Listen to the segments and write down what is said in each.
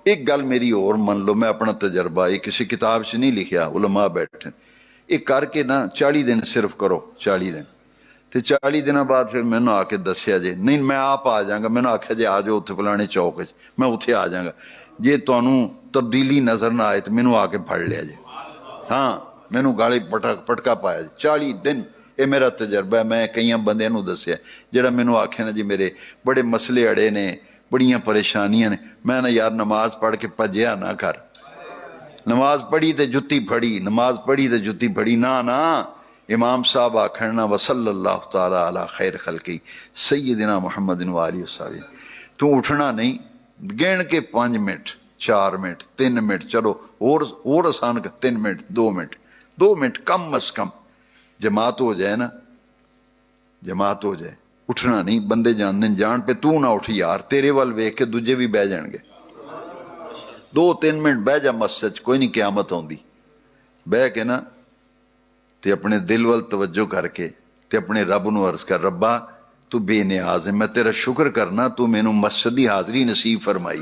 ایک گل میری اور من لو، میں اپنا تجربہ یہ کسی کتاب سے نہیں لکھیا، علماء بیٹھے ایک کر کے نا 40 دن صرف کرو، 40 دن تے 40 دنوں بعد پھر مینوں آ کے دسیا جے، نہیں میں آپ آ جاؤں گا، مینوں آکھیا جے آ جاؤ اتنے فلانے چوک میں اتنے آ جاؤں گا، جے تانوں تبدیلی نظر نہ آئے تو مینوں آ کے پھڑ لیا جے، ہاں مینوں گالی پٹکا پایا جے 40 دن۔ یہ میرا تجربہ ہے، میں کئی بندے نوں دسیا جڑا مینوں آکھے نا جی میرے بڑے مسئلے اڑے نے، بڑیاں پریشانیاں نے، میں نا یار نماز پڑھ کے پجیا نہ کر، نماز پڑھی تے جتی پھڑی، نماز پڑھی تے جتی پھڑی، نہ امام صاحب آکھنا وصلی اللہ تعالی علی خیر خلقی سیدنا محمد وآلہ وصحبہ، تو اٹھنا نہیں، گن کے 5 منٹ 4 منٹ 3 منٹ، چلو اور آسان کر 3 منٹ 2 منٹ 2 منٹ کم از کم جماعت ہو جائے نا، جماعت ہو جائے، اٹھنا نہیں، بندے جان پہ تو نہ اٹھ یار، تیرے وال ویکھ کے دوجے بھی بہ جان گے، 2-3 منٹ بہ جا مسجد کوئی نہیں قیامت ہوندی، بہ کے نا تے اپنے دل وال توجہ کر کے تے اپنے رب نو عرض کر، ربا تو بے نیاز ہے، میں تیرا شکر کرنا تو مینوں مسجد دی حاضری نصیب فرمائی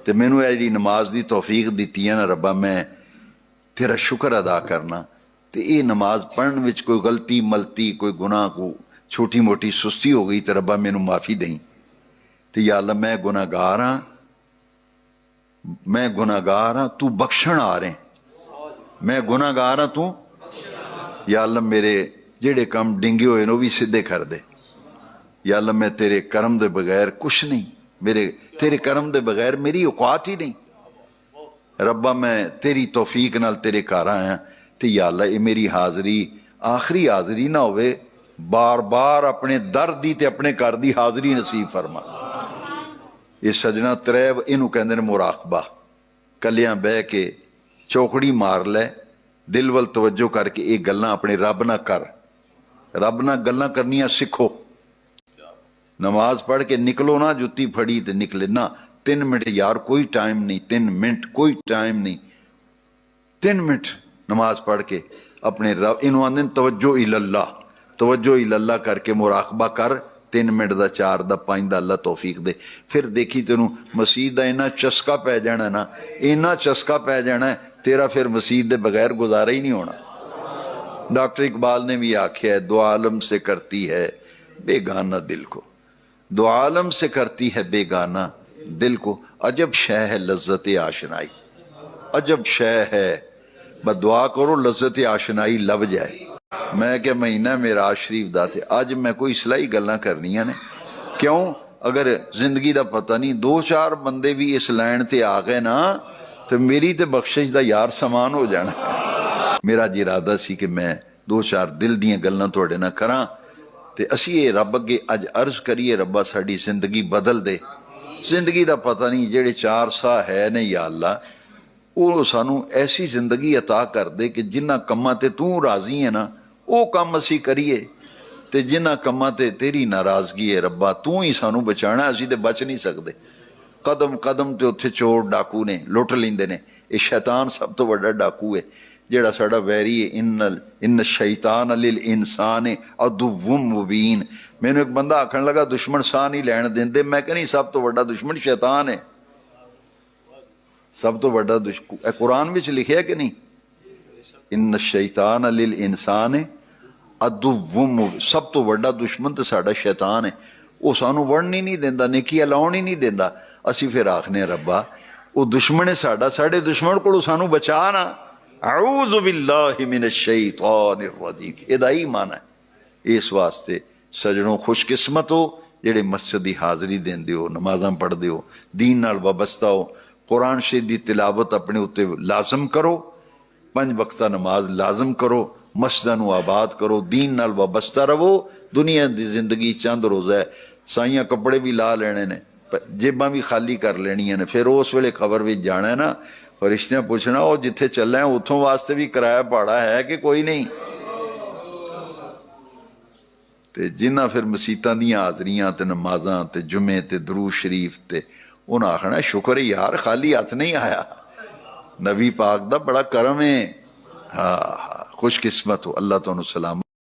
تے مینوں اے جی نماز دی توفیق دیتی ہے نا ربا، میں تیرا شکر ادا کرنا تے اے نماز پڑھن وچ کوئی غلطی ملتی، کوئی گناہ کو چھوٹی موٹی سستی ہو گئی تے ربا مینوں معافی دیں تے یا اللہ میں گناہگار ہاں، میں گناہگار ہاں تو بخشن آ رہے، میں گناہگار ہاں تو یا اللہ میرے جڑے کام ڈنگے ہوئے نو بھی سدھے کر دے، یا اللہ میں تیرے کرم دے بغیر کچھ نہیں، میرے تیرے کرم دے بغیر میری اوقات ہی نہیں، ربا میں تیری توفیق نال تیرے گھر آیا تے یا اللہ یہ میری حاضری آخری حاضری نہ ہوئے، بار بار اپنے در دی تے اپنے گھر دی حاضری نصیب فرما۔ یہ سجنا تریب اینو کہندے نے مراقبہ، کلیاں بہ کے چوکڑی مار لے، دل ول توجہ کر کے یہ گلاں اپنے رب نہ کر، رب نہ گلاں کرنیاں سکھو، نماز پڑھ کے نکلو نا جتی پھڑی تے نکلے نا، 3 منٹ یار کوئی ٹائم نہیں، 3 منٹ کوئی ٹائم نہیں، 3 منٹ نماز پڑھ کے اپنے رب، انہوں آندے توجہ اللہ، توجہ اللہ کر کے مراقبہ کر، 3 منٹ دا 4 دا 5 دا اللہ توفیق دے، پھر دیکھی تینوں مسیح دا اینا چسکا پہ جانا نا، اینا چسکا پہ جانا ہے تیرا، پھر مسیح دے بغیر گزارا ہی نہیں ہونا۔ ڈاکٹر اقبال نے بھی آکھیا ہے، دو عالم سے کرتی ہے بیگانہ دل کو، دو عالم سے کرتی ہے بیگانہ دل کو، عجب شے ہے لذت آشنائی، عجب شے ہے، بس دعا کرو لذت آشنائی لب جائے۔ میں کہ مہینہ میراج شریف دا تے آج میں کوئی اصلاحی گلاں کرنیاں نے، کیوں اگر زندگی دا پتہ نہیں 2-4 بندے بھی اس لائن تے آ گئے نا تو میری تے بخشش دا یار سامان ہو جانا۔ میرا جی ارادہ سی کہ میں 2-4 دل دیاں گلاں توڑے نہ کراں تے اسی یہ رب اگے اج عرض کریے، ربا ساڑی زندگی بدل دے، زندگی دا پتہ نہیں جڑے 4 سا ہے نے یا اللہ وہ سانو ایسی زندگی عطا کر دے کہ جنہ کماں تے تو راضی ہے نا وہ کم اسی کریے، تے جنہ کماں تے تیری ناراضگی ہے ربا تو ہی سانو بچانا، اسی تے بچ نہیں سکتے، قدم قدم تے اتھے چور ڈاکو نے لٹ لیندے نے، یہ شیطان سب تو بڑا ڈاکو ہے جیڑا ساڑا ویری ہے، ان الشیطان للانسان عدو مبین۔ میں نے ایک بندہ آکھن لگا دشمن ساہ نہیں لین دیندے، میں کہ نہیں سب تو بڑا دشمن شیطان ہے، سب تو بڑا دشمن قرآن وچ لکھیا ہے کہ نہیں، ان الشیطان للانسان عدو مبین، سب تو بڑا دشمن تو ساڑا شیطان ہے، وہ سانو وڑن ہی نہیں دیندا، نیکی لاؤن ہی نہیں دیندا، اسی پھر آکھنے ربا وہ دشمن ہے ساڑا، ساڑے دشمن کو سانو بچانا، اعوذ باللہ من الشیطان الرجیم، ادائی مانا ہے۔ اس واسطے سجنوں خوش قسمت ہو جڑے مسجد دی حاضری دین دیو، نمازاں پڑھ دیو، دین نال وابستہ ہو، قرآن شریف دی تلاوت اپنے اتے لازم کرو، 5 وقتہ نماز لازم کرو، مسجداں نو آباد کرو، دین نال وابستہ رہو، دنیا دی زندگی چند روزہ ہے، سائیاں کپڑے بھی لا لینے نے، جیباں بھی خالی کر لینی ہیں، پھر اس ویلے خبر بھی جانا ہے نا، فرشتیاں پوچھنا وہ جتھے چل رہے ہیں اتھوں واسطے بھی کرایہ پاڑا ہے کہ کوئی نہیں، تے جنہ پھر مسیتاں دیاں حاضریاں تے نمازاں تے جمعے تے درود شریف تے انہاں آخنا شکر ہے یار خالی ہاتھ نہیں آیا، نبی پاک دا بڑا کرم ہے، ہاں خوش قسمت ہو، اللہ تعالیٰ سلام۔